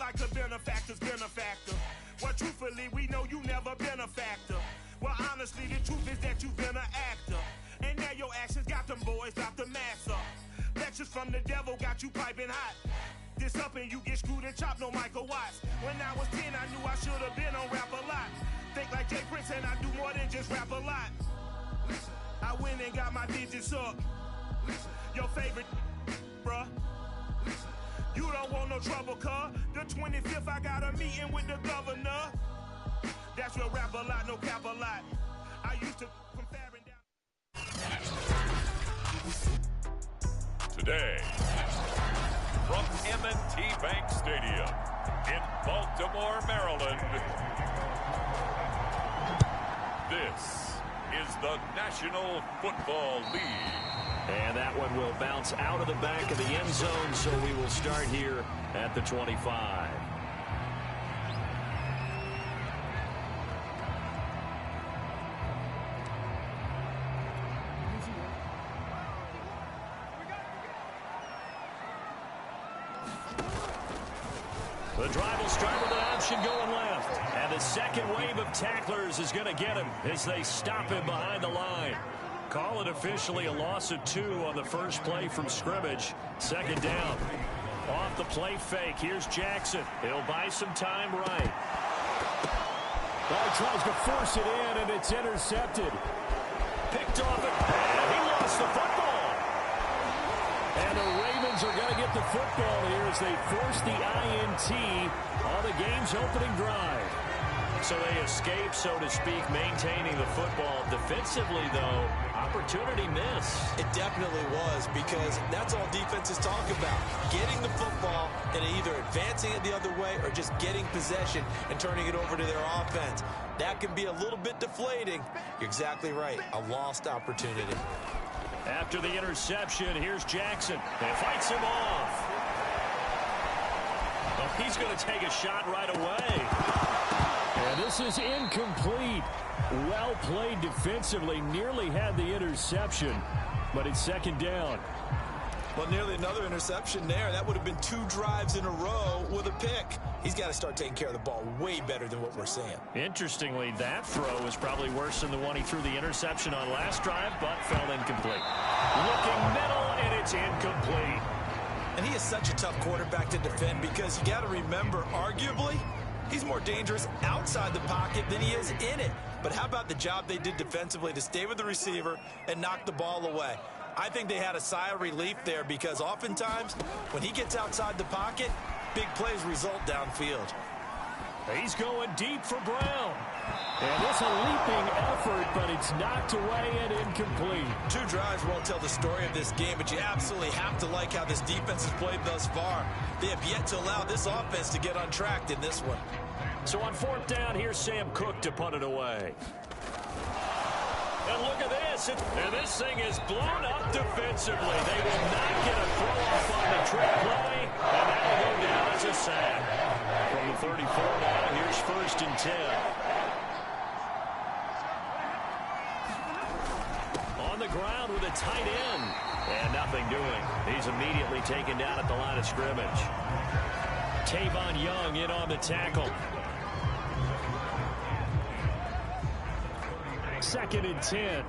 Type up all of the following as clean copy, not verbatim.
like a benefactor's benefactor. Well, truthfully, we know you never been a factor. Well, honestly, the truth is that you've been an actor. And now your actions got them boys out the mass up. Lectures from the devil got you piping hot. This up and you get screwed and chopped, no Michael Watts. When I was 10, I knew I should have been on Rap a Lot. Think like Jay Prince and I do more than just rap a lot. I went and got my digits up. Your favorite, bruh. You don't want no trouble, cuz. The 25th, I got a meeting with the governor. That's real Rap a Lot, no cap a lot. I used to from Farron down. Today, from M&T Bank Stadium in Baltimore, Maryland, this is the National Football League. And that one will bounce out of the back of the end zone, so we will start here at the 25. The drive will start with an option going left. And the second wave of tacklers is going to get him as they stop him behind the line. Call it officially a loss of 2 on the first play from scrimmage. Second down. Off the play fake. Here's Jackson. He'll buy some time right. Well, he tries to force it in, and it's intercepted. Picked off it. And he lost the football. And the Ravens are going to get the football here as they force the INT on the game's opening drive. So they escape, so to speak, maintaining the football. Defensively, though, opportunity miss. It definitely was, because that's all defenses talk about. Getting the football and either advancing it the other way or just getting possession and turning it over to their offense. That can be a little bit deflating. You're exactly right. A lost opportunity. After the interception, here's Jackson. And fights him off. Well, he's going to take a shot right away. And this is incomplete. Well played defensively. Nearly had the interception, but it's second down. Well, nearly another interception there. That would have been 2 drives in a row with a pick. He's got to start taking care of the ball way better than what we're seeing. Interestingly, that throw was probably worse than the one he threw the interception on last drive, but fell incomplete. Looking middle, and it's incomplete. And he is such a tough quarterback to defend, because you got to remember, arguably, he's more dangerous outside the pocket than he is in it. But how about the job they did defensively to stay with the receiver and knock the ball away? I think they had a sigh of relief there, because oftentimes when he gets outside the pocket, big plays result downfield. He's going deep for Brown. And it's a leaping effort, but it's knocked away and incomplete. 2 drives won't tell the story of this game, but you absolutely have to like how this defense has played thus far. They have yet to allow this offense to get untracked in this one. So on 4th down, here's Sam Cook to punt it away. And look at this. And this thing is blown up defensively. They will not get a throw-off on the trick play, and that will go down as a sack. From the 34 now, here's 1st and 10. On the ground with a tight end. And nothing doing. He's immediately taken down at the line of scrimmage. Tavon Young in on the tackle. 2nd and 10.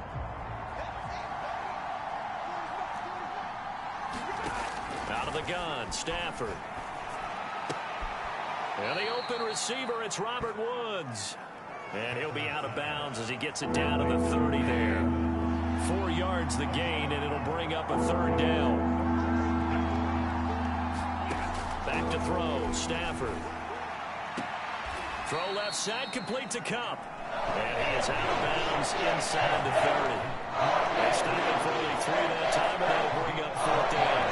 Out of the gun, Stafford. And the open receiver, it's Robert Woods. And he'll be out of bounds as he gets it down to the 30 there. 4 yards the gain, and it'll bring up a 3rd down. Back to throw, Stafford. Throw left side, complete to Kupp. And he is out of bounds inside the 30. They stop him for only 3 that time, and that'll bring up 4th down.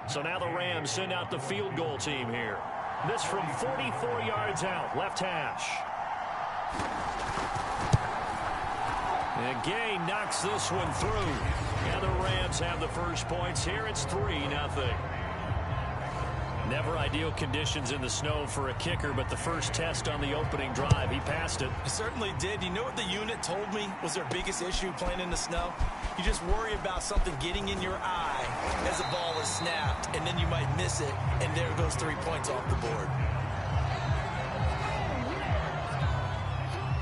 So now the Rams send out the field goal team here. This from 44 yards out, left hash. And Gay knocks this one through. And the Rams have the first points here. It's 3-0. Never ideal conditions in the snow for a kicker, but the first test on the opening drive, he passed it. He certainly did. You know what the unit told me was their biggest issue playing in the snow? You just worry about something getting in your eye as the ball is snapped, and then you might miss it, and there goes 3 points off the board.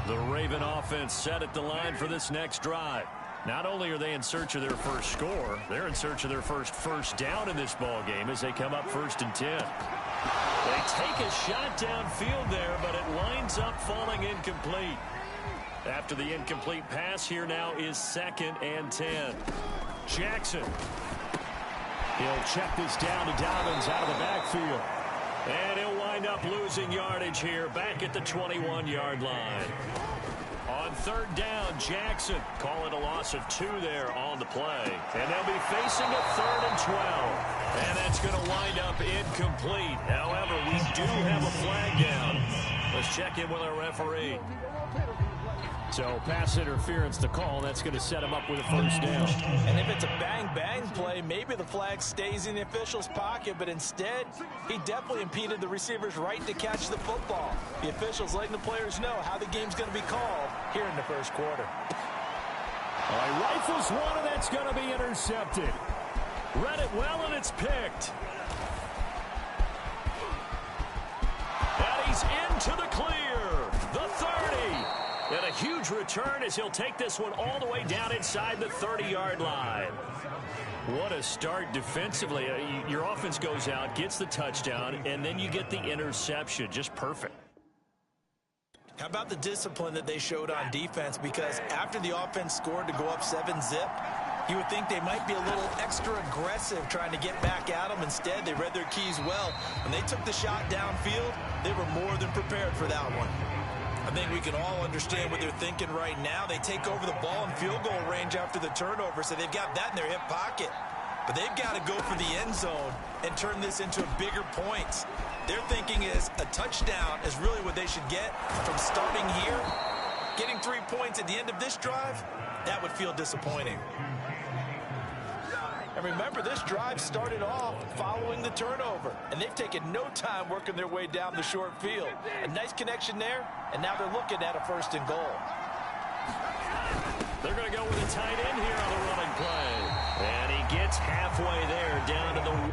The Raven offense set at the line for this next drive. Not only are they in search of their first score, they're in search of their first down in this ball game as they come up 1st and 10. They take a shot downfield there, but it winds up falling incomplete. After the incomplete pass, here now is 2nd and 10. Jackson. He'll check this down to Dobbins out of the backfield. And he'll wind up losing yardage here back at the 21-yard line. On 3rd down, Jackson. Call it a loss of 2 there on the play. And they'll be facing a 3rd and 12. And that's going to wind up incomplete. However, we do have a flag down. Let's check in with our referee. So pass interference to call. That's going to set him up with a 1st down. And if it's a bang-bang play, maybe the flag stays in the official's pocket, but instead, he definitely impeded the receiver's right to catch the football. The official's letting the players know how the game's going to be called here in the 1st quarter. All right, rifles one, and that's going to be intercepted. Read it well, and it's picked. And he's into the clear. The 30. And a huge return as he'll take this one all the way down inside the 30-yard line. What a start defensively. Your offense goes out, gets the touchdown, and then you get the interception. Just perfect. How about the discipline that they showed on defense? Because after the offense scored to go up 7-zip, you would think they might be a little extra aggressive trying to get back at them. Instead, they read their keys well. When they took the shot downfield, they were more than prepared for that one. I think we can all understand what they're thinking right now. They take over the ball in field goal range after the turnover, so they've got that in their hip pocket. But they've got to go for the end zone and turn this into bigger points. Their thinking is a touchdown is really what they should get from starting here. Getting 3 points at the end of this drive, that would feel disappointing. And remember, this drive started off following the turnover, and they've taken no time working their way down the short field. A nice connection there, and now they're looking at a 1st and goal. They're going to go with a tight end here on the running play. And he gets halfway there down to the...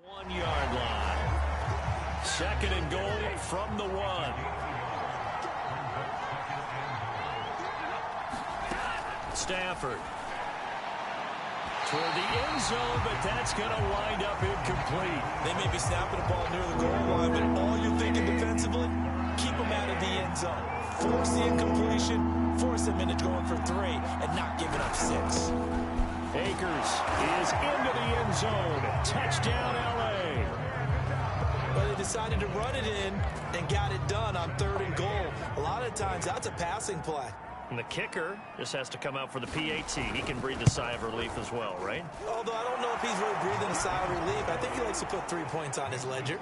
One-yard line. 2nd and goal from the 1. Stafford. Toward the end zone, but that's going to wind up incomplete. They may be snapping the ball near the goal line, but all you're thinking defensively, keep them out of the end zone. Force the incompletion, force them into going for 3, and not giving up 6. Akers is into the end zone. Touchdown, L.A. But it is decided to run it in and got it done on 3rd and goal. A lot of times, that's a passing play. And the kicker just has to come out for the PAT. He can breathe a sigh of relief as well, right? Although I don't know if he's really breathing a sigh of relief. I think he likes to put 3 points on his ledger.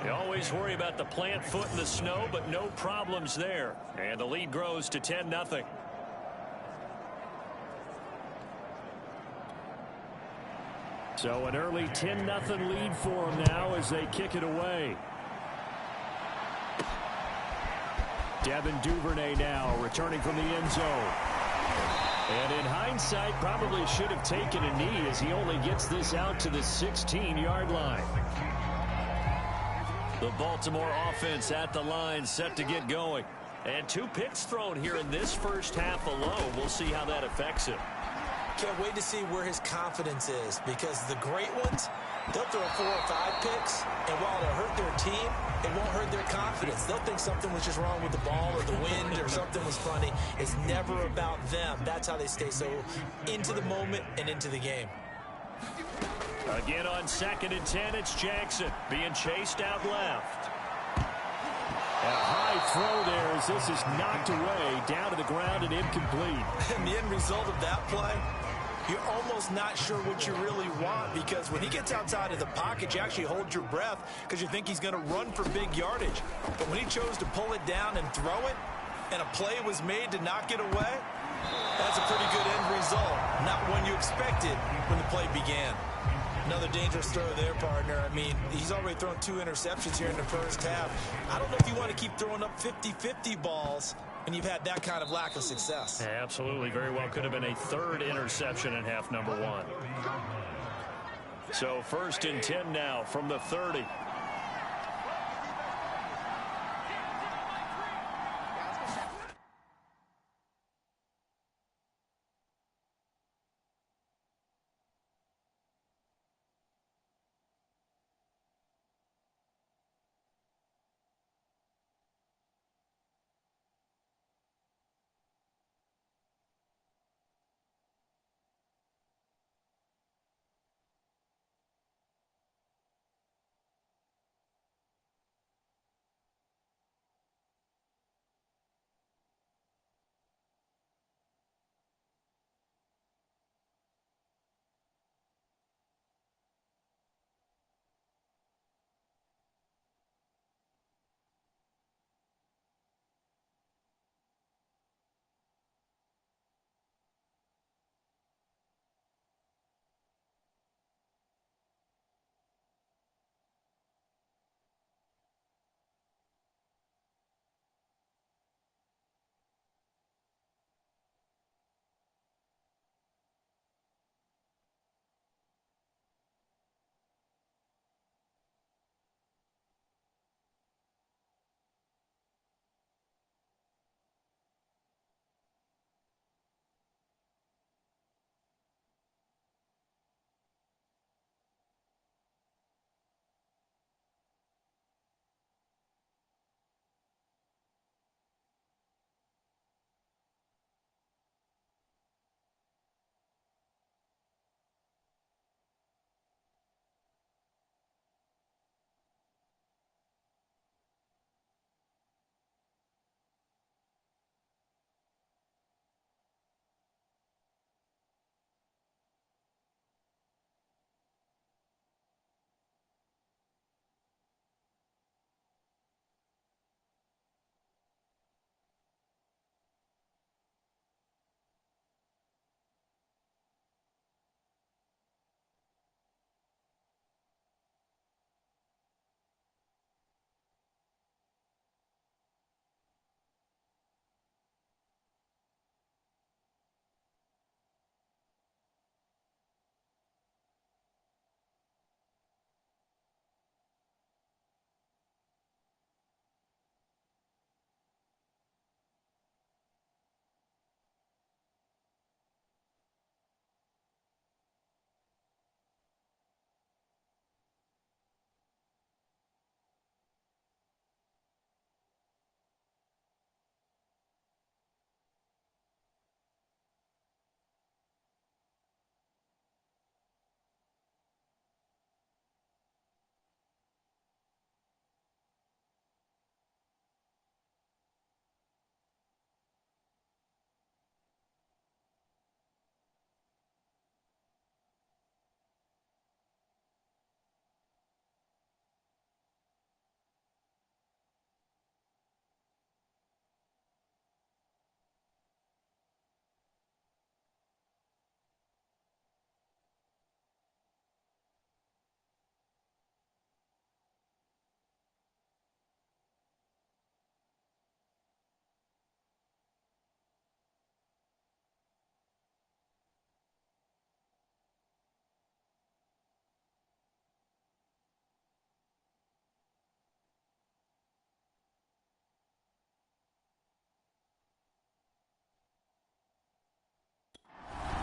You always worry about the plant foot in the snow, but no problems there. And the lead grows to 10-0. So an early 10-0 lead for them now as they kick it away. Devin Duvernay now returning from the end zone. And in hindsight, probably should have taken a knee as he only gets this out to the 16-yard line. The Baltimore offense at the line set to get going. And 2 picks thrown here in this first half alone. We'll see how that affects him. Can't wait to see where his confidence is, because the great ones, they'll throw 4 or 5 picks, and while it'll hurt their team, it won't hurt their confidence. They'll think something was just wrong with the ball or the wind or something was funny. It's never about them. That's how they stay so into the moment and into the game. Again on 2nd and 10, it's Jackson being chased out left. And a high throw there as this is knocked away, down to the ground and incomplete. And the end result of that play, you're almost not sure what you really want, because when he gets outside of the pocket, you actually hold your breath because you think he's going to run for big yardage. But when he chose to pull it down and throw it, and a play was made to knock it away, that's a pretty good end result. Not one you expected when the play began. Another dangerous throw there, partner. I mean, he's already thrown 2 interceptions here in the first half. I don't know if you want to keep throwing up 50-50 balls when you've had that kind of lack of success. Yeah, absolutely. Very well could have been a 3rd interception in half number 1. So 1st and 10 now from the 30.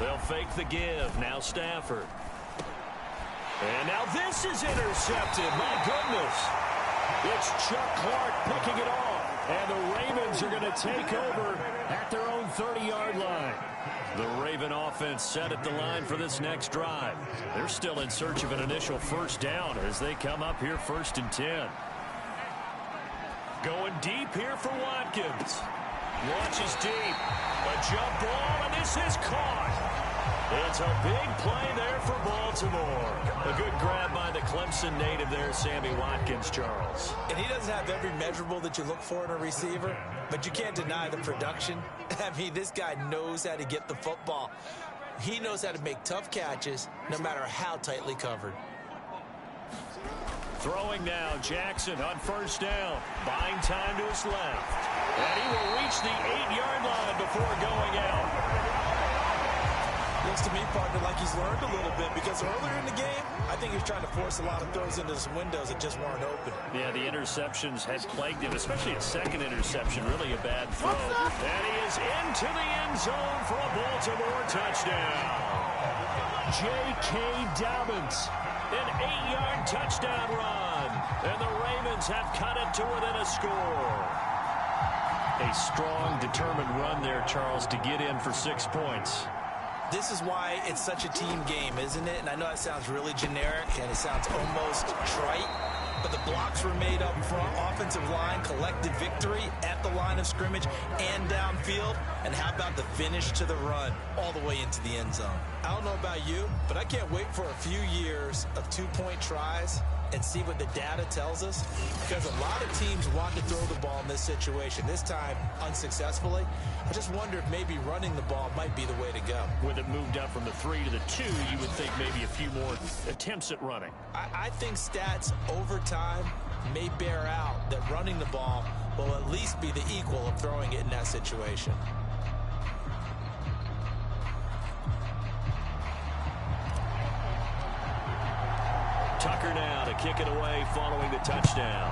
They'll fake the give. Now Stafford. And now this is intercepted. My goodness. It's Chuck Clark picking it off. And the Ravens are going to take over at their own 30-yard line. The Raven offense set at the line for this next drive. They're still in search of an initial first down as they come up here 1st and 10. Going deep here for Watkins. Launches deep. A jump ball, and this is caught. It's a big play there for Baltimore. A good grab by the Clemson native there, Sammy Watkins, Charles. And he doesn't have every measurable that you look for in a receiver, but you can't deny the production. I mean, this guy knows how to get the football. He knows how to make tough catches, no matter how tightly covered. Throwing now, Jackson on first down. Buying time to his left. And he will reach the 8-yard line before going out. Looks to me, partner, like he's learned a little bit, because earlier in the game, I think he was trying to force a lot of throws into some windows that just weren't open. Yeah, the interceptions had plagued him, especially a second interception, really a bad throw. And he is into the end zone for a Baltimore touchdown. J.K. Dobbins, an 8-yard touchdown run. And the Ravens have cut it to within a score. A strong, determined run there, Charles, to get in for 6 points. This is why it's such a team game, isn't it? And I know that sounds really generic and it sounds almost trite, but the blocks were made up front, offensive line, collective victory at the line of scrimmage and downfield. And how about the finish to the run all the way into the end zone? I don't know about you, but I can't wait for a few years of 2-point tries and see what the data tells us, because a lot of teams want to throw the ball in this situation, this time unsuccessfully. I just wonder if maybe running the ball might be the way to go. With it moved up from the 3 to the 2, you would think maybe a few more attempts at running. I think stats over time may bear out that running the ball will at least be the equal of throwing it in that situation. Tucker now to kick it away following the touchdown.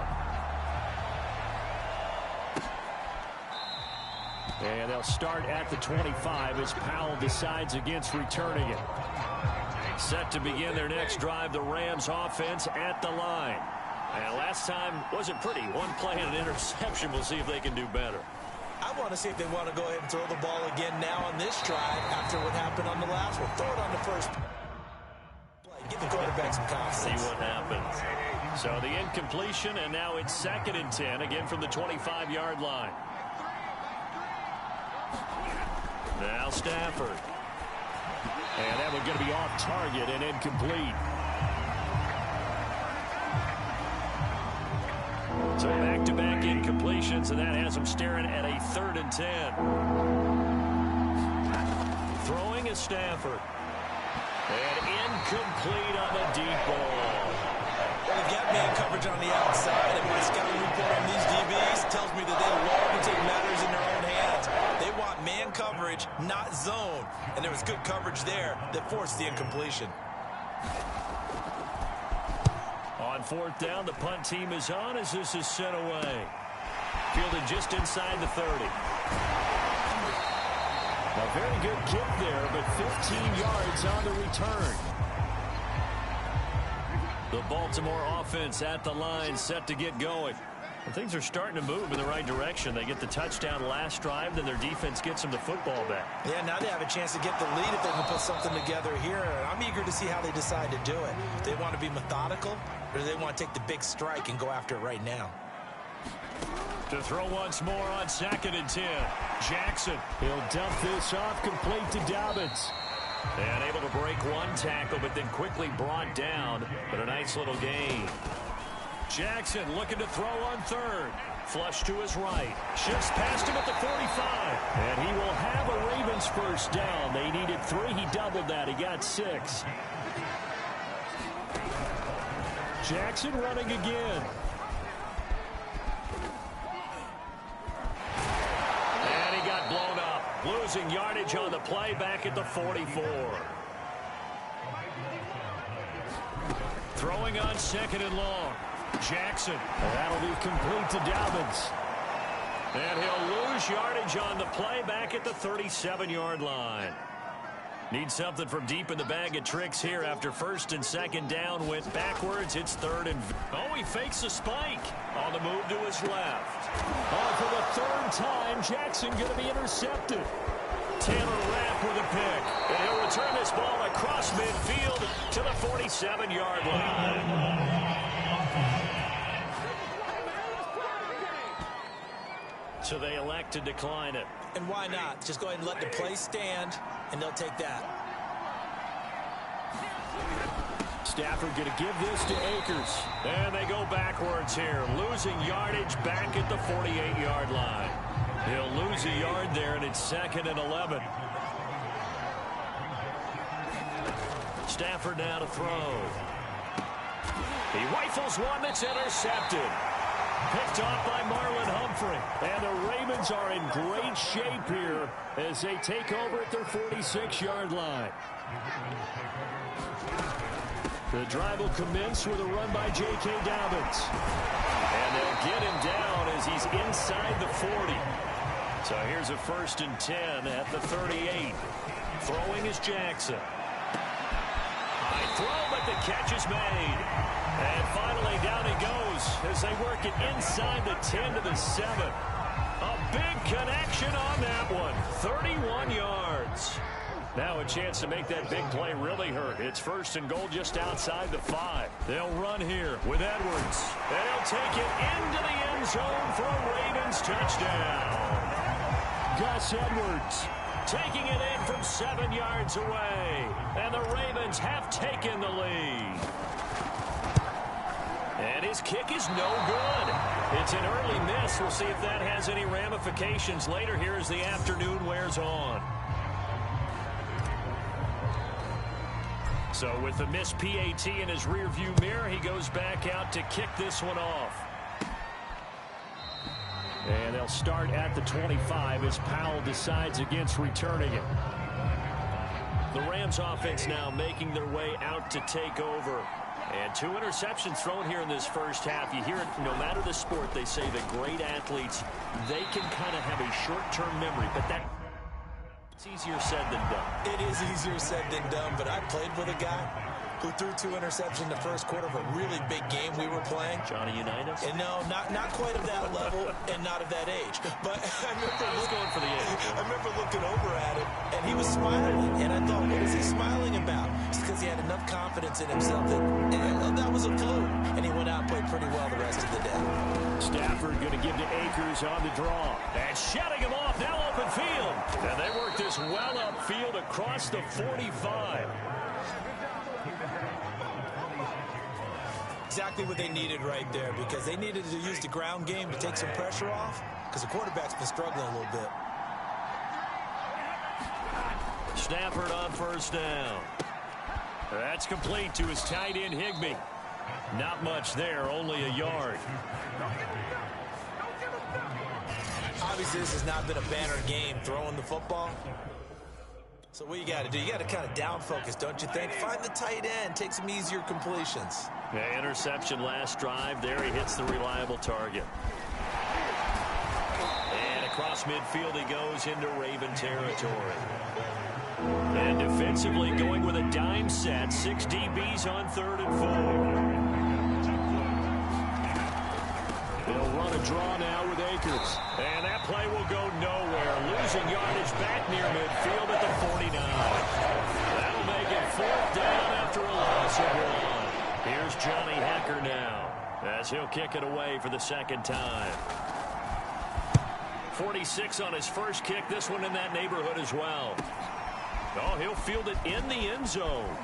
And they'll start at the 25 as Powell decides against returning it. Set to begin their next drive, the Rams offense at the line. And last time wasn't pretty. One play and an interception. We'll see if they can do better. I want to see if they want to go ahead and throw the ball again now on this drive after what happened on the last one. Throw it on the first play. Give the quarterback some confidence. See what happens. So the incompletion, and now it's 2nd and 10, again from the 25-yard line. Now Stafford. And that one's going to be off target and incomplete. So back-to-back incompletions, and that has them staring at a 3rd and 10. Throwing is Stafford. And incomplete on the deep ball. Well, they've got man coverage on the outside, and my scouting report on these DBs tells me that they love to take matters in their own hands. They want man coverage, not zone. And there was good coverage there that forced the incompletion. On 4th down, the punt team is on as this is sent away. Fielded just inside the 30. A very good kick there, but 15 yards on the return. The Baltimore offense at the line, set to get going. And things are starting to move in the right direction. They get the touchdown last drive, then their defense gets them the football back. Yeah, now they have a chance to get the lead if they can put something together here. And I'm eager to see how they decide to do it. Do they want to be methodical, or do they want to take the big strike and go after it right now? To throw once more on 2nd and 10. Jackson. He'll dump this off complete to Dobbins. And able to break one tackle, but then quickly brought down. But a nice little gain. Jackson looking to throw on 3rd. Flush to his right. Shifts past him at the 45. And he will have a Ravens first down. They needed 3. He doubled that. He got 6. Jackson running again. Blown up, losing yardage on the play back at the 44. Throwing on 2nd and long. Jackson. That'll be complete to Dobbins. And he'll lose yardage on the play back at the 37-yard line. Need something from deep in the bag of tricks here after first and second down went backwards. It's third and... Oh, he fakes a spike on the move to his left. Oh, for the third time, Jackson going to be intercepted. Taylor Rapp with a pick. And he'll return this ball across midfield to the 47-yard line. So they elect to decline it. And why not? Just go ahead and let the play stand, and they'll take that. Stafford going to give this to Akers. And they go backwards here, losing yardage back at the 48-yard line. He'll lose a yard there, and it's 2nd and 11. Stafford now to throw. He rifles one that's intercepted. Picked off by Marlon Humphrey. And the Ravens are in great shape here as they take over at their 46-yard line. The drive will commence with a run by J.K. Dobbins. And they'll get him down as he's inside the 40. So here's a 1st and 10 at the 38. Throwing is Jackson. High throw, but the catch is made. And finally down he goes as they work it inside the 10 to the 7. A big connection on that one. 31 yards. Now a chance to make that big play really hurt. It's 1st and goal just outside the 5. They'll run here with Edwards. And he'll take it into the end zone for a Ravens touchdown. Gus Edwards taking it in from 7 yards away. And the Ravens have taken the lead. And his kick is no good. It's an early miss. We'll see if that has any ramifications later here as the afternoon wears on. So with the missed PAT in his rearview mirror, he goes back out to kick this one off. And they'll start at the 25 as Powell decides against returning it. The Rams offense now making their way out to take over. And 2 interceptions thrown here in this first half. You hear it, no matter the sport, they say that great athletes, they can kind of have a short-term memory, but it's easier said than done. It is easier said than done, but I played with a guy who threw 2 interceptions in the first quarter of a really big game we were playing. Johnny Unitas? And no, not quite of that level and not of that age. But I remember going for the age. I remember looking over at him, and he was smiling. And I thought, what is he smiling about? It's because he had enough confidence in himself that was a fluke. And he went out and played pretty well the rest of the day. Stafford going to give to Akers on the draw. And shutting him off, now open field. And they work this well upfield across the 45. Exactly what they needed right there, because they needed to use the ground game to take some pressure off, because the quarterback's been struggling a little bit. Stafford on 1st down. That's complete to his tight end Higbee. Not much there, only a yard. Obviously, this has not been a banner game throwing the football. So what you got to do, you got to kind of down focus, don't you think? Find the tight end, take some easier completions. Yeah, interception last drive. There he hits the reliable target. And across midfield he goes into Raven territory. And defensively going with a dime set. 6 DBs on 3rd and 4. They'll run a draw now with Akers. And that play will go nowhere. Losing yardage back near midfield at the 49. That'll make it 4th down after a loss of 1. Here's Johnny Hecker now as he'll kick it away for the 2nd time. 46 on his first kick. This one in that neighborhood as well. Oh, he'll field it in the end zone.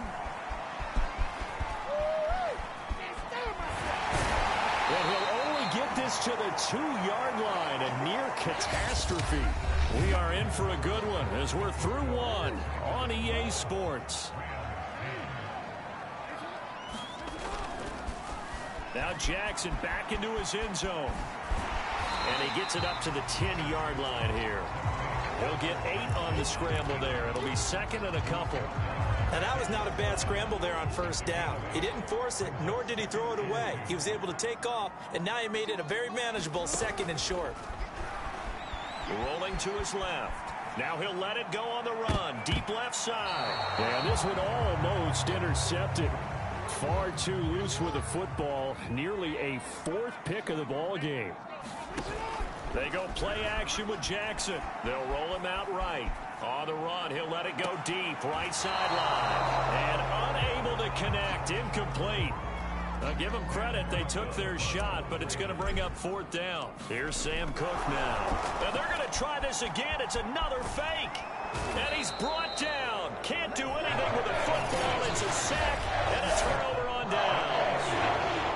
And he'll only get this to the 2-yard line. A near catastrophe. We are in for a good one as we're through 1 on EA Sports. Now Jackson back into his end zone. And he gets it up to the 10-yard line here. He'll get 8 on the scramble there. It'll be 2nd and a couple. And that was not a bad scramble there on 1st down. He didn't force it, nor did he throw it away. He was able to take off, and now he made it a very manageable 2nd and short. Rolling to his left. Now he'll let it go on the run. Deep left side. And this one almost intercepted. Far too loose with the football. Nearly a fourth pick of the ball game. They go play action with Jackson. They'll roll him out right. On the run, he'll let it go deep. Right sideline. And unable to connect. Incomplete. Give them credit. They took their shot, but it's going to bring up fourth down. Here's Sam Cook now. And they're going to try this again. It's another fake. And he's brought down. Can't do anything with the football. It's a sack and a turnover on downs.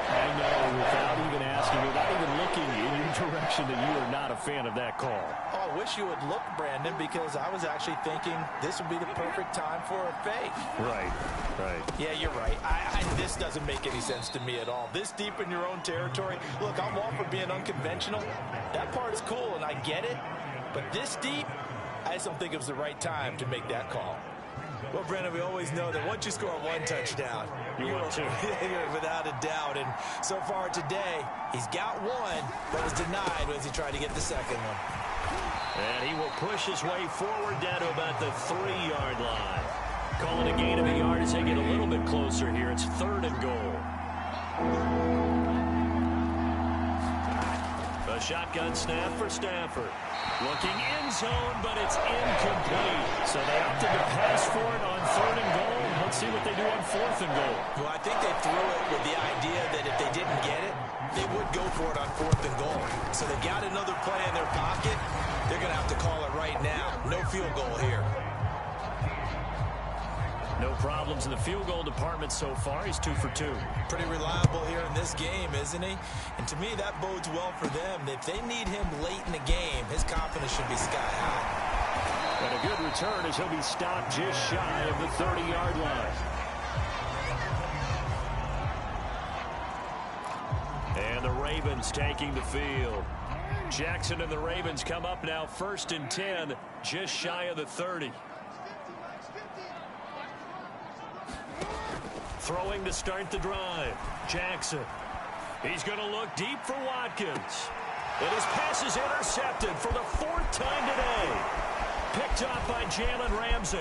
I know, without even asking, without even looking in your direction, that you are not a fan of that call. Oh, I wish you would look, Brandon, because I was actually thinking this would be the perfect time for a fake. Right. Yeah, you're right. This doesn't make any sense to me at all. This deep in your own territory. Look, I'm all for being unconventional. That part's cool, and I get it. But this deep, I just don't think it was the right time to make that call. Well, Brandon, we always know that once you score one touchdown, you're without a doubt. And so far today, he's got one, but was denied as he tried to get the second one. And he will push his way forward down to about the 3-yard line. Calling a gain of a yard as they get a little bit closer here. It's 3rd and goal. A shotgun snap for Stafford. Looking end zone, but it's incomplete. So they opted to pass for it on 3rd and goal. Let's see what they do on 4th and goal. Well, I think they threw it with the idea that if they didn't get it, they would go for it on 4th and goal. So they got another play in their pocket. They're going to have to call it right now. No field goal here. No problems in the field goal department so far. He's 2 for 2. Pretty reliable here in this game, isn't he? And to me, that bodes well for them. If they need him late in the game, his confidence should be sky high. And a good return as he'll be stopped just shy of the 30-yard line. And the Ravens taking the field. Jackson and the Ravens come up now 1st and 10, just shy of the 30. Throwing to start the drive. Jackson. He's going to look deep for Watkins. And his pass is intercepted for the 4th time today. Picked off by Jalen Ramsey.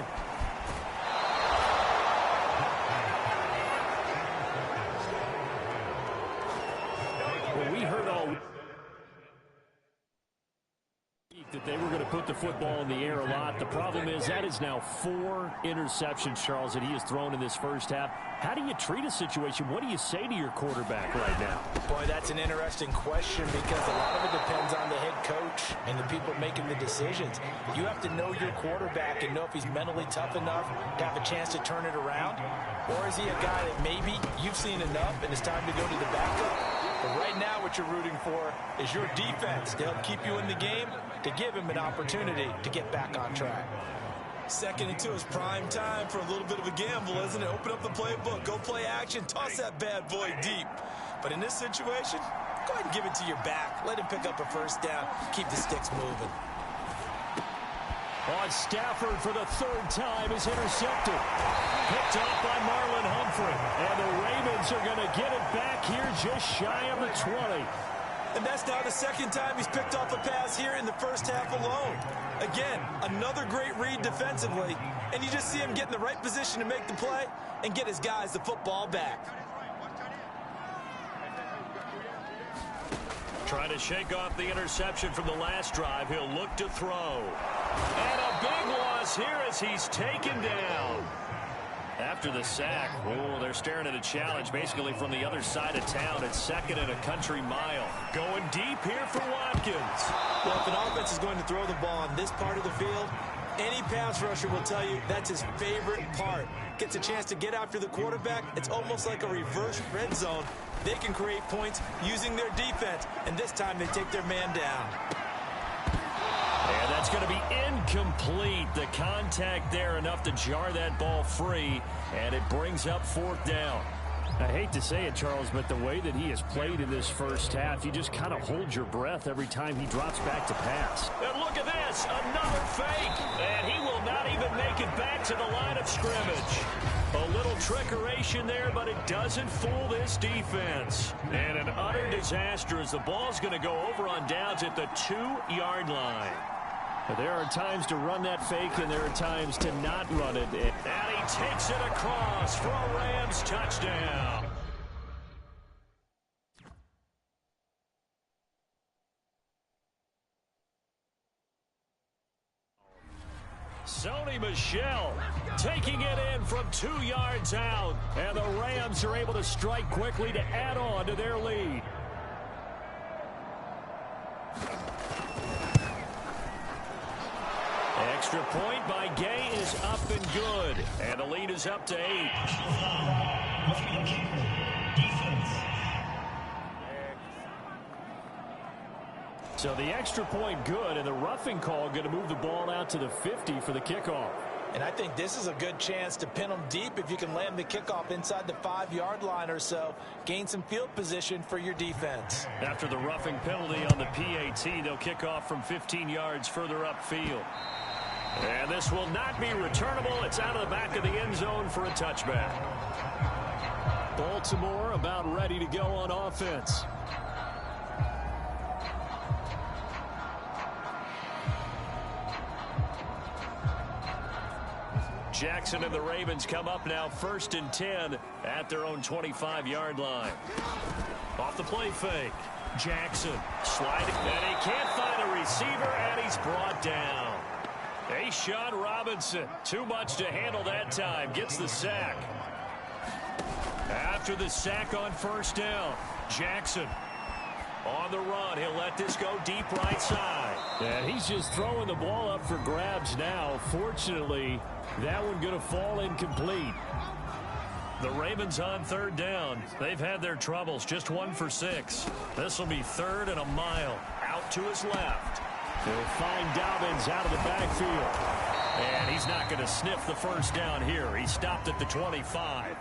Well, we heard all week that they were going to put the football in the air a lot. The problem is that is now 4 interceptions, Charles, that he has thrown in this first half. How do you treat a situation? What do you say to your quarterback right now? Boy, that's an interesting question because a lot of it depends on the head coach and the people making the decisions. You have to know your quarterback and know if he's mentally tough enough to have a chance to turn it around, or is he a guy that maybe you've seen enough and it's time to go to the backup? But right now what you're rooting for is your defense to help keep you in the game, to give him an opportunity to get back on track. 2nd and 2 is prime time for a little bit of a gamble, isn't it? Open up the playbook, go play action, toss that bad boy deep. But in this situation, go ahead and give it to your back. Let him pick up a 1st down, keep the sticks moving. On Stafford for the 3rd time is intercepted. Picked off by Marlon Humphrey. And the Ravens are going to get it back here just shy of the 20. And that's now the 2nd time he's picked off a pass here in the first half alone. Again, another great read defensively, and you just see him get in the right position to make the play and get his guys the football back. Trying to shake off the interception from the last drive. He'll look to throw. And a big loss here as he's taken down. After the sack, oh, they're staring at a challenge basically from the other side of town. It's 2nd and a country mile. Going deep here for Watkins. Well, if an offense is going to throw the ball on this part of the field, any pass rusher will tell you that's his favorite part. Gets a chance to get after the quarterback. It's almost like a reverse red zone. They can create points using their defense, and this time they take their man down. And that's going to be incomplete. The contact there enough to jar that ball free, and it brings up 4th down. I hate to say it, Charles, but the way that he has played in this first half, you just kind of hold your breath every time he drops back to pass. And look at this, another fake, and he will not even make it back to the line of scrimmage. A little trickeration there, but it doesn't fool this defense. And an utter disaster as the ball's going to go over on downs at the 2-yard line. But there are times to run that fake, and there are times to not run it. And he takes it across for a Rams touchdown. Sony Michel taking it in from 2 yards out. And the Rams are able to strike quickly to add on to their lead. Extra point by Gay is up and good. And the lead is up to 8. So the extra point good, and the roughing call going to move the ball out to the 50 for the kickoff. And I think this is a good chance to pin them deep if you can land the kickoff inside the 5-yard line or so. Gain some field position for your defense. After the roughing penalty on the PAT, they'll kick off from 15 yards further upfield. And this will not be returnable. It's out of the back of the end zone for a touchback. Baltimore about ready to go on offense. Jackson and the Ravens come up now 1st and 10 at their own 25-yard line. Off the play fake. Jackson sliding, and he can't find a receiver, and he's brought down. Sean Robinson, too much to handle that time, gets the sack. After the sack on 1st down, Jackson on the run. He'll let this go deep right side. And he's just throwing the ball up for grabs now. Fortunately, that one going to fall incomplete. The Ravens on 3rd down. They've had their troubles. Just 1 for 6. This will be 3rd and a mile. Out to his left. He'll find Dobbins out of the backfield. And he's not going to sniff the 1st down here. He stopped at the 25.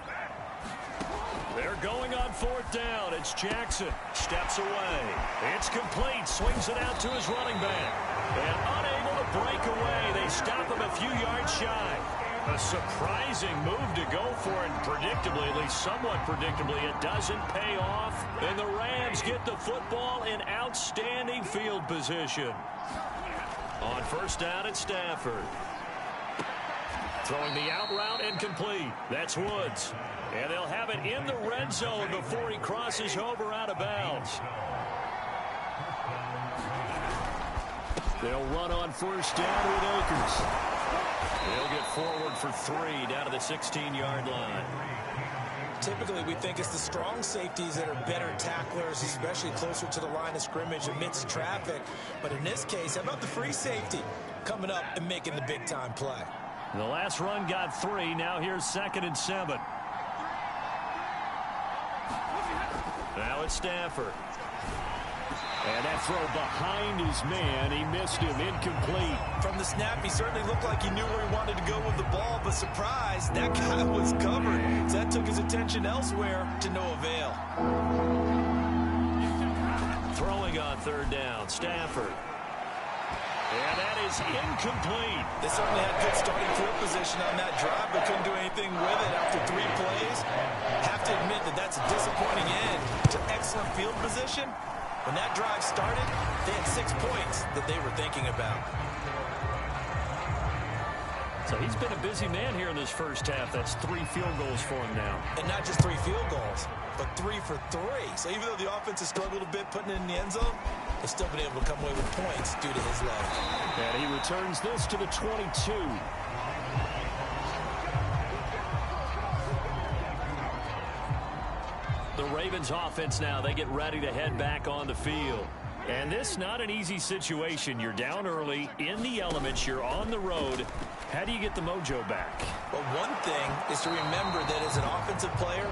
They're going on 4th down. It's Jackson. Steps away. It's complete. Swings it out to his running back. And unable to break away. They stop him a few yards shy. A surprising move to go for it. Predictably, at least somewhat predictably, it doesn't pay off. And the Rams get the football in outstanding field position. On 1st down, it's Stafford. Throwing the out route incomplete. That's Woods. And they'll have it in the red zone before he crosses over out of bounds. They'll run on 1st down with Akers. They'll get forward for 3 down to the 16-yard line. Typically, we think it's the strong safeties that are better tacklers, especially closer to the line of scrimmage amidst traffic. But in this case, how about the free safety coming up and making the big-time play? The last run got 3. Now here's 2nd and 7. Now it's Stafford. And that throw behind his man. He missed him. Incomplete. From the snap, he certainly looked like he knew where he wanted to go with the ball, but surprise, that guy was covered. So that took his attention elsewhere to no avail. Throwing on 3rd down, Stafford. And that is incomplete. They certainly had good starting field position on that drive, but couldn't do anything with it after 3 plays. Have to admit that that's a disappointing end to excellent field position. When that drive started, they had 6 points that they were thinking about. So he's been a busy man here in this 1st half. That's 3 field goals for him now. And not just 3 field goals, but 3 for 3. So even though the offense has struggled a bit putting it in the end zone, they've still been able to come away with points due to his leg. And he returns this to the 22. The Ravens offense now, they get ready to head back on the field. And this not an easy situation. You're down early, in the elements, you're on the road. How do you get the mojo back? Well, one thing is to remember that as an offensive player,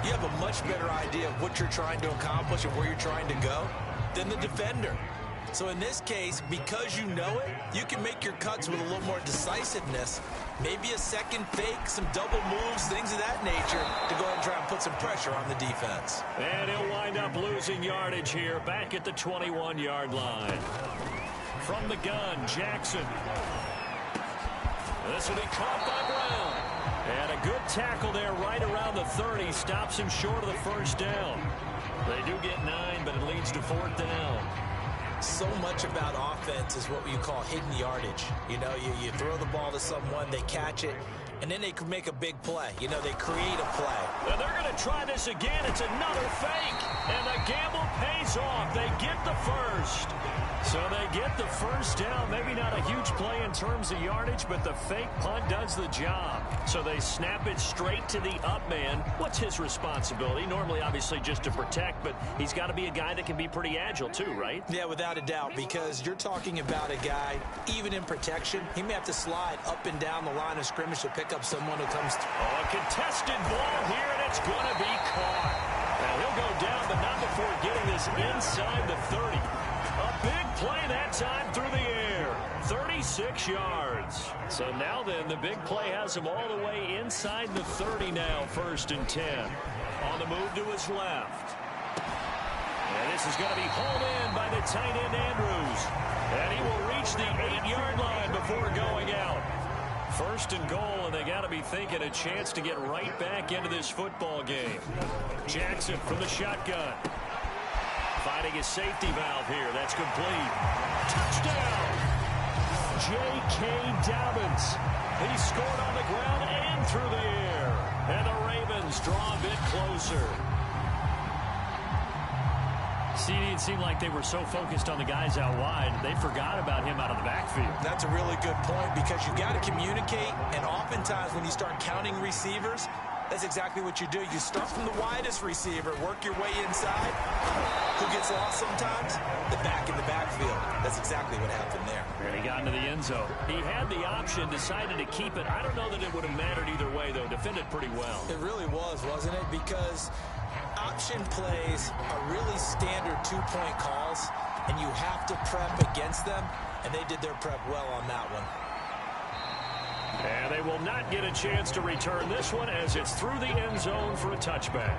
you have a much better idea of what you're trying to accomplish and where you're trying to go than the defender. So in this case, because you know it, you can make your cuts with a little more decisiveness. Maybe a second fake, some double moves, things of that nature to go ahead and try and put some pressure on the defense. And he'll wind up losing yardage here back at the 21-yard line. From the gun, Jackson. This will be caught by Brown. And a good tackle there right around the 30. Stops him short of the 1st down. They do get 9, but it leads to 4th down. So much about offense is what you call hidden yardage. You know, you throw the ball to someone, they catch it, and then they can make a big play. You know, they create a play. And they're going to try this again. It's another fake. And the gamble pays off. They get the first. So they get the first down. Maybe not a huge play in terms of yardage, but the fake punt does the job. So they snap it straight to the up man. What's his responsibility? Normally, obviously, just to protect, but he's got to be a guy that can be pretty agile too, right? Yeah, without a doubt, because you're talking about a guy, even in protection, he may have to slide up and down the line of scrimmage to pick up someone who comes through. Oh, a contested ball here, and it's going to be caught. Now, he'll go down, but not before getting this inside the 30. A big play that time through the air. 36 yards. So now then, the big play has him all the way inside the 30 now, 1st and 10. On the move to his left. And this is going to be hauled in by the tight end, Andrews. And he will reach the 8-yard line before going out. 1st and goal, and they got to be thinking a chance to get right back into this football game. Jackson from the shotgun. Finding his safety valve here. That's complete. Touchdown! J.K. Dobbins. He scored on the ground and through the air. And the Ravens draw a bit closer. See, it seemed like they were so focused on the guys out wide, they forgot about him out of the backfield. That's a really good point because you got to communicate, and oftentimes when you start counting receivers, that's exactly what you do. You start from the widest receiver, work your way inside. Who gets lost sometimes? The back in the backfield. That's exactly what happened there. And he got into the end zone. He had the option, decided to keep it. I don't know that it would have mattered either way, though. Defended pretty well. It really was, wasn't it? Because option plays are really standard two-point calls, and you have to prep against them, and they did their prep well on that one. And they will not get a chance to return this one as it's through the end zone for a touchback.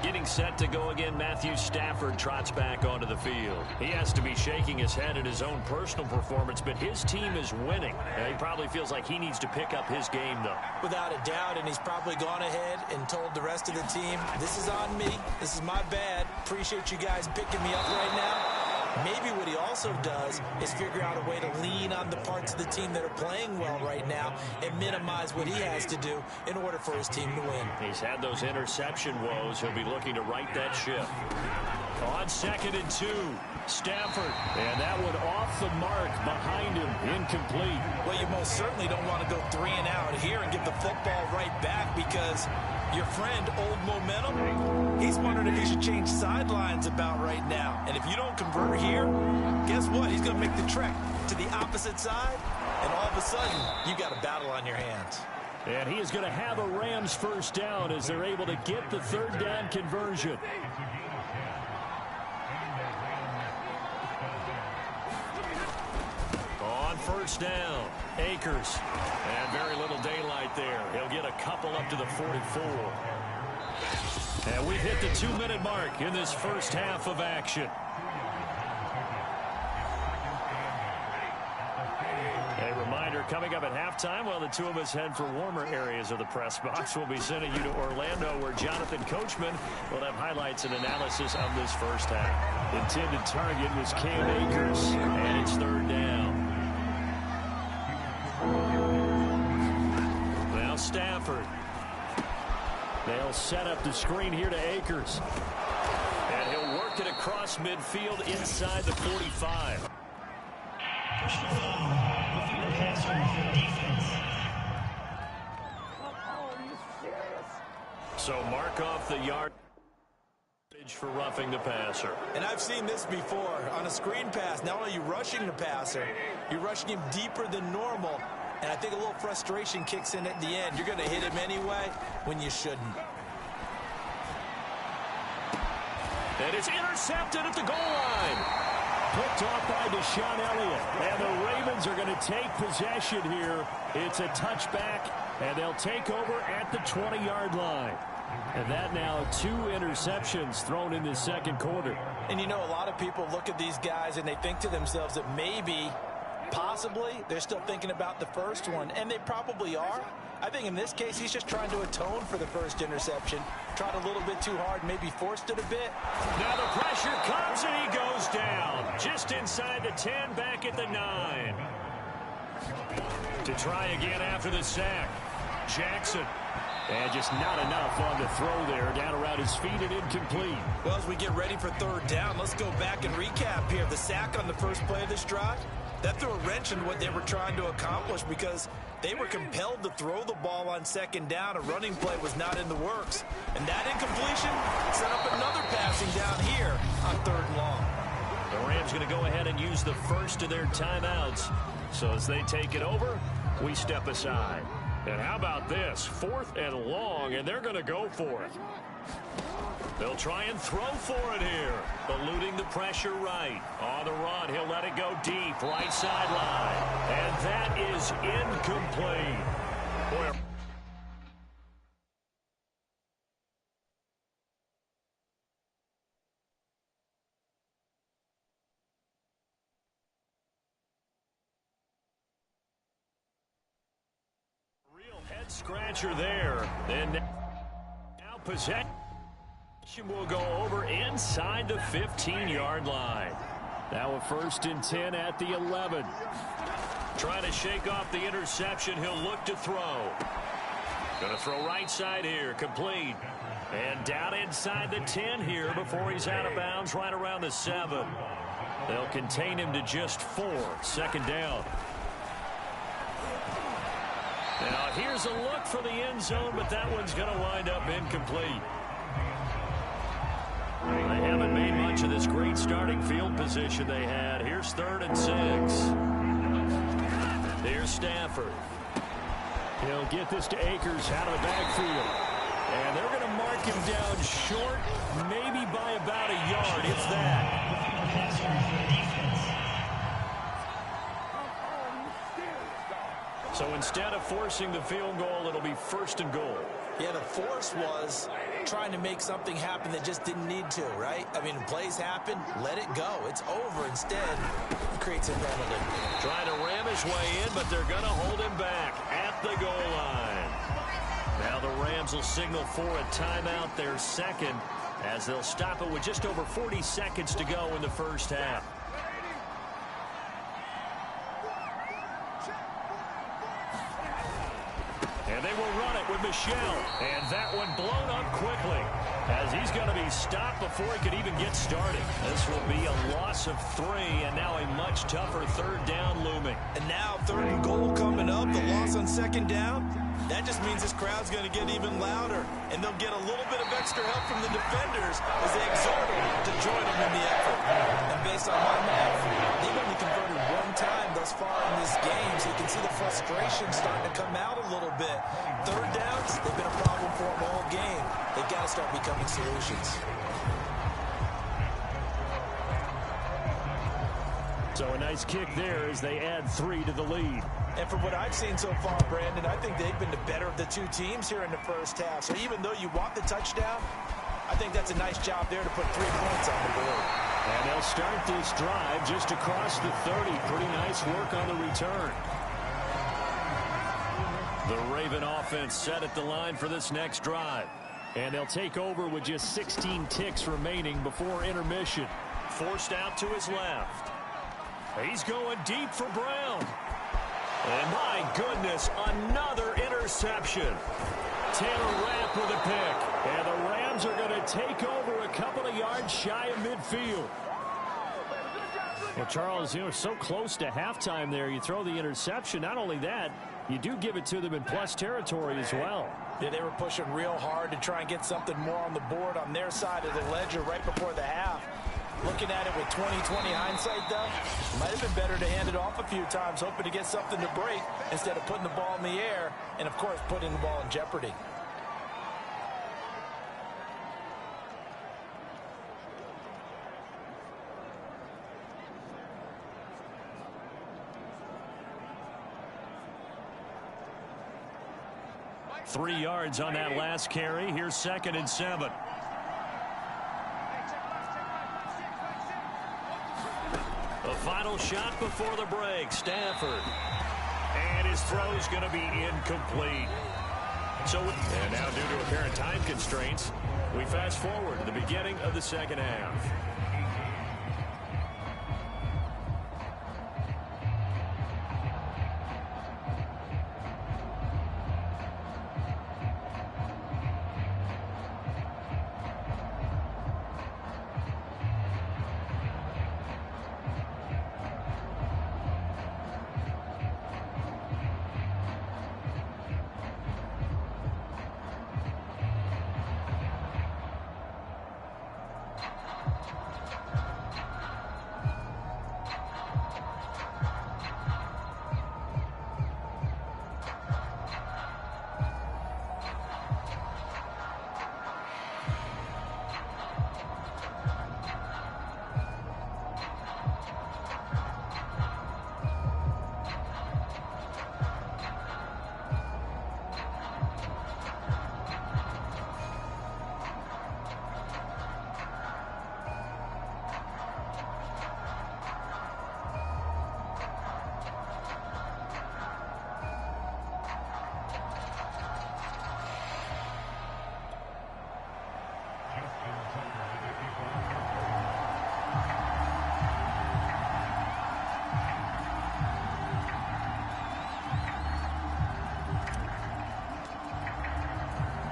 Getting set to go again, Matthew Stafford trots back onto the field. He has to be shaking his head at his own personal performance, but his team is winning. He probably feels like he needs to pick up his game, though. Without a doubt, and he's probably gone ahead and told the rest of the team, this is on me, this is my bad, appreciate you guys picking me up right now. Maybe what he also does is figure out a way to lean on the parts of the team that are playing well right now and minimize what he has to do in order for his team to win. He's had those interception woes. He'll be looking to right that ship. On 2nd and 2, Stafford. And that one off the mark behind him. Incomplete. Well, you most certainly don't want to go 3 and out here and get the football right back because your friend, Old Momentum, he's wondering if he should change sidelines about right now. And if you don't convert here, guess what? He's going to make the trek to the opposite side, and all of a sudden, you got a battle on your hands. And he is going to have a Rams first down as they're able to get the 3rd down conversion. On 1st down, Akers. And very little daylight there. He'll get a couple up to the 44. And we've hit the 2-minute mark in this first half of action. A reminder coming up at halftime while the two of us head for warmer areas of the press box. We'll be sending you to Orlando where Jonathan Coachman will have highlights and analysis of this first half. Intended target was Cam Akers, and it's 3rd down. Now Stafford. They'll set up the screen here to Akers. And he'll work it across midfield inside the 45. So mark off the yard for roughing the passer. And I've seen this before. On a screen pass, not only are you rushing the passer, you're rushing him deeper than normal. And I think a little frustration kicks in at the end. You're going to hit him anyway when you shouldn't. And it's intercepted at the goal line. Picked off by Deshaun Elliott. And the Ravens are going to take possession here. It's a touchback, and they'll take over at the 20-yard line. And that now 2 interceptions thrown in this 2nd quarter. And you know, a lot of people look at these guys and they think to themselves that maybe, possibly, they're still thinking about the first one. And they probably are. I think in this case, he's just trying to atone for the first interception. Tried a little bit too hard, maybe forced it a bit. Now the pressure comes and he goes down. Just inside the 10, back at the 9. To try again after the sack. Jackson. And just not enough on the throw there. Down around his feet and incomplete. Well, as we get ready for third down, let's go back and recap here. The sack on the first play of this drive, that threw a wrench in what they were trying to accomplish because they were compelled to throw the ball on second down. A running play was not in the works. And that incompletion set up another passing down here on third and long. The Rams going to go ahead and use the first of their timeouts. So as they take it over, we step aside. And how about this? 4th and long, and they're going to go for it. They'll try and throw for it here. Eluding the pressure right. On the run, he'll let it go deep. Right sideline. And that is incomplete. Boy. Head scratcher there. And now possession will go over inside the 15-yard line. Now a 1st and 10 at the 11. Trying to shake off the interception. He'll look to throw. Going to throw right side here. Complete. And down inside the 10 here before he's out of bounds right around the 7. They'll contain him to just 4. 2nd down. Now here's a look for the end zone, but that one's going to wind up incomplete. They haven't made much of this great starting field position they had. Here's 3rd and 6. Here's Stafford. He'll get this to Akers out of the backfield. And they're going to mark him down short, maybe by about a yard, if that. So instead of forcing the field goal, it'll be 1st and goal. Yeah, the force was trying to make something happen that just didn't need to, right? I mean, plays happen, let it go. It's over. Instead, it creates a penalty. Trying to ram his way in, but they're going to hold him back at the goal line. Now the Rams will signal for a timeout, their 2nd, as they'll stop it with just over 40 seconds to go in the first half. And they will run it with Michelle. And that one blown up quickly as he's going to be stopped before he could even get started. This will be a loss of 3, and now a much tougher 3rd down looming. And now 3rd and goal coming up. The loss on 2nd down. That just means this crowd's going to get even louder. And they'll get a little bit of extra help from the defenders as they exhort them to join them in the effort. And based on my math, they've only converted 1 time thus far in this game, so you can see the frustration starting to come out a little bit. 3rd downs, they've been a problem for them all game. They've got to start becoming solutions. So a nice kick there as they add 3 to the lead. And from what I've seen so far, Brandon, I think they've been the better of the 2 teams here in the first half. So even though you want the touchdown, I think that's a nice job there to put 3 points on the board. And they'll start this drive just across the 30. Pretty nice work on the return. The Raven offense set at the line for this next drive. And they'll take over with just 16 ticks remaining before intermission. Forced out to his left. He's going deep for Brown. And my goodness, another interception. Taylor Rapp with a pick. And the Rams are going to take over a couple of yards shy of midfield. Well, Charles, you know, so close to halftime there. You throw the interception. Not only that, you do give it to them in plus territory as well. Yeah, they were pushing real hard to try and get something more on the board on their side of the ledger right before the half. Looking at it with 20/20 hindsight, though, it might have been better to hand it off a few times, hoping to get something to break instead of putting the ball in the air and, of course, putting the ball in jeopardy. Three yards on that last carry. Here's 2nd and 7. The final shot before the break. Stafford. And his throw's going to be incomplete. And now, due to apparent time constraints, we fast forward to the beginning of the second half.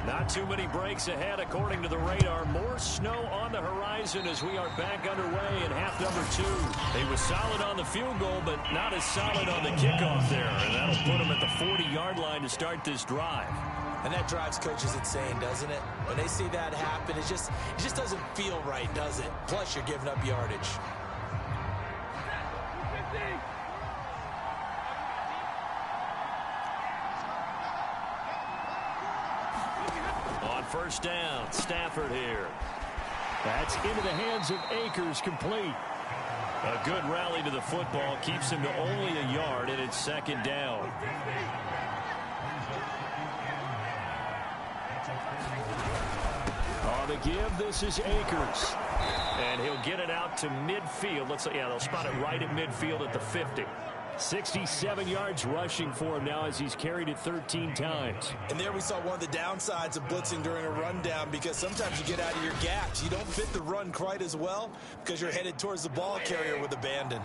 Not too many breaks ahead according to the radar. More snow on the horizon as we are back underway in half number 2. He was solid on the field goal, but not as solid on the kickoff there. And that'll put him at the 40-yard line to start this drive. And that drives coaches insane, doesn't it? When they see that happen, it just doesn't feel right, does it? Plus, you're giving up yardage. On first down, Stafford here. That's into the hands of Akers, complete. A good rally to the football keeps him to only a yard, and it's second down. On the give, this is Akers. And he'll get it out to midfield. They'll spot it right at midfield at the 50. 67 yards rushing for him now as he's carried it 13 times. And there we saw one of the downsides of blitzing during a rundown, because sometimes you get out of your gaps. You don't fit the run quite as well because you're headed towards the ball carrier with abandon.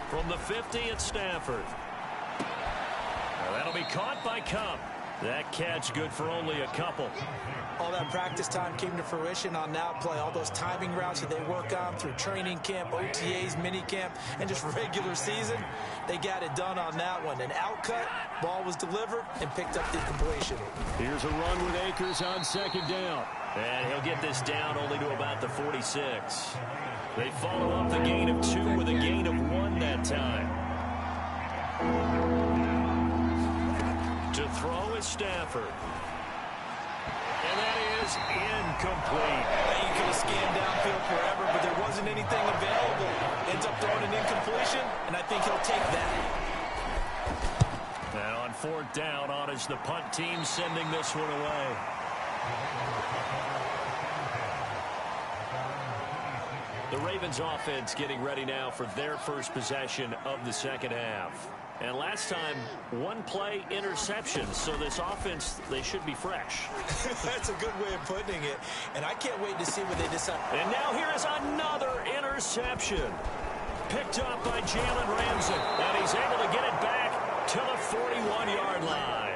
From the 50 at Stafford. Well, that'll be caught by Cup. That catch good for only a couple. All that practice time came to fruition on that play. All those timing routes that they work on through training camp, OTAs, minicamp, and just regular season, they got it done on that one. An outcut, ball was delivered, and picked up the completion. Here's a run with Akers on second down. And he'll get this down only to about the 46. They follow up the gain of 2 with a gain of 1 that time. To throw is Stafford. And that is incomplete. You could have scanned downfield forever, but there wasn't anything available. Ends up throwing an incompletion, and I think he'll take that. And on fourth down, on is the punt team sending this one away. The Ravens offense getting ready now for their first possession of the second half. And last time, one play interception. So this offense, they should be fresh. That's a good way of putting it. And I can't wait to see what they decide. And now here is another interception. Picked up by Jalen Ramsey. And he's able to get it back to the 41-yard line.